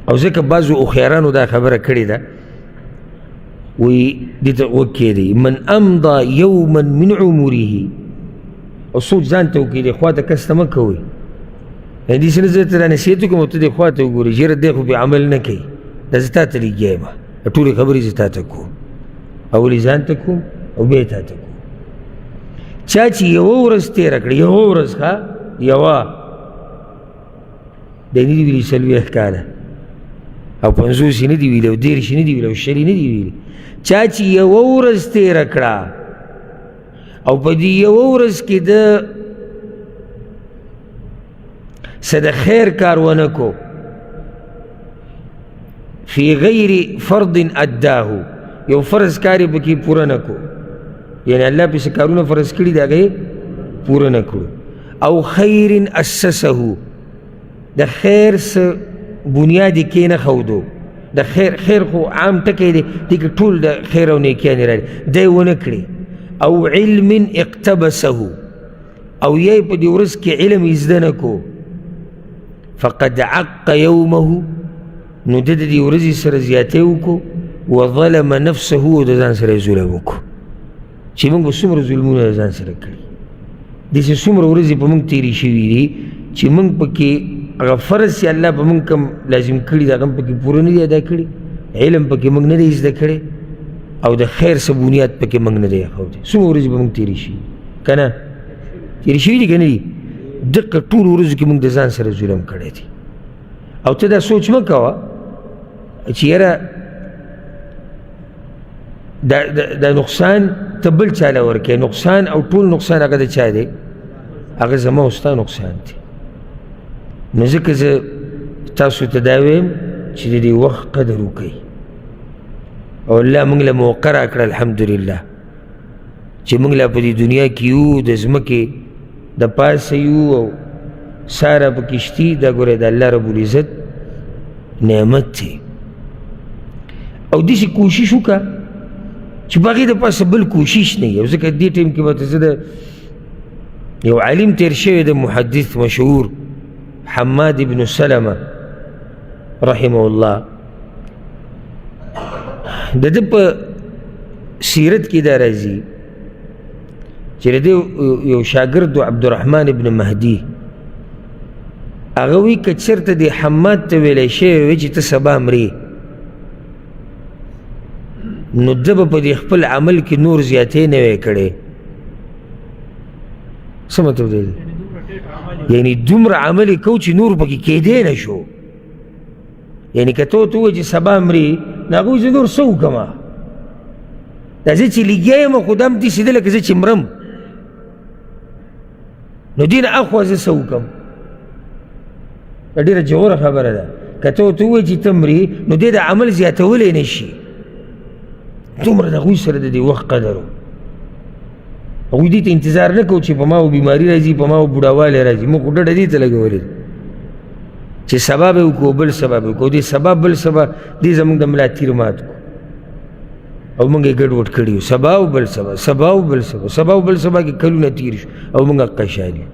او ځکه بعضو هوښیارانو دا خبره کړې ده وی دې ته غوږ کېدی من امضى یوما من عمره او سوچ ځان ته وکړي دې خوا ته کس ته مه کوئ یعنې داسې نه زه درته را نصیحت وکړم او ته دې خوا ته وګورې چې یاره دی خو بې عمل نه کوي دا زه تا ته لګیا یم ټولې خبرې زه تا ته کوم اولې ځان ته کوم او بیا یې تا ته کوم چا چې یوه ورځ تېره کړه یوه ورځ ښه یوه دی نه دي ویلي 40 کاله او 50 نه دي ویلي او 30 نه دي ویلي او 20 نه دي ویلي چا چې یوه ورځ تېره کړه او په دې یوه ورځ کې د څه د خیر کار ونه کو فی غیر فرض اداه یو فرض کار یې پکې پوره نه کو یعنی الله پسې کارونه فرض کړي د هغه پوره نه کړو او خیر اسسه د خیر څه بنیاد یې کېنښودو د خیر خو عام ټکی دی دې کې ټول د خیر او نیکیانې راځي دی یې ونه کړي او علم اقتبسه او یا په دې ورځ کې علم یې زده نه کو فقد عق یومه نو د دې ورځې سره زیاتی وکړو وظلم نفسه او د ځان سره یې ظلم وکړو چې موږ به څومره ظلمونه د ځان سره کړي داسې څومره ورځې په موږ تېرې شوي دي چې موږ پکې هغه فرض چې الله په موږ کوم لازم کړي دي هغه هم پکې پوره نه دي ادا کړي علم پکې موږ نه دی زده کړی او د خیر څه بنیاد پکې موږ نه دی ایښودی څومره ورځې به موږ تېرې شوي که نه تېرې شوي دي که نه دي دقه ټولو ورځو کې موږ د ځان سره ظلم کړی دی او ته دا سوچ مه کوه چې یاره دا نقصان ته بل چاله ورکوې نقصان او ټول نقصان هغه د چا دی هغه زما او ستا نقصان دی نو ځکه زه تاسو ته دا وایم چې د دې وخت قدر وکئ او الله موږ له موقع راکړه الحمدلله چې موږ لا په دې دنیا کې یو د ځمکې د پاسه یو او ساره په کشتي دا ګوره د الله رب العزت نعمت دی او داسې کوشش وکړه چې په هغې د پاسه بل کوشش نه وي او ځکه دې ټایم کې به ته زه د یو عالم تېر شوی د محدث مشهور حماد ابن سلمه رحمه الله د ده په سیرت کې دا راځي چې د ده یو شاګرد عبدالرحمن ابن مهدي هغه وایي که چېرته دې حماد ته ویلی شوی وی چې ته سبا مرې نو ده به په دې خپل عمل کې نور زیاتې نه وی کړی څه مطلب دی یعنی دومره عمل یې کوو چې نور پکې کېدی نه شو یعنی که ته ورته ووایې چې سبا مرې نو هغه وایي زه نور څه وکړمه دا زه چې لګیا یم خو دا هم داسې ده لکه زه چې مرم نو دې نه اخوا زه څه وکړم دا ډېره ژوره خبره ده که ته ورته ووایې چې ته مرې نو دې د عمل زیاتولی نه شي دومره د هغوی سره د دې وخت قدر و هغوی دې ته انتظار نه کوو چې په ما و بیماري راځي په ما و بوډاوالی راځي موږ خو ډډه دې ته لګولې ده چې سبا به وکړو بل سبا به وکړو دې سبا بل سبا دې زموږ د ملا تیر مات کړو او موږ یې ګډوډ کړي یو سبا او بل سبا سبا او بل سبا سبا او بل سبا کې کلونه تیر شو او موږ حقه شان یو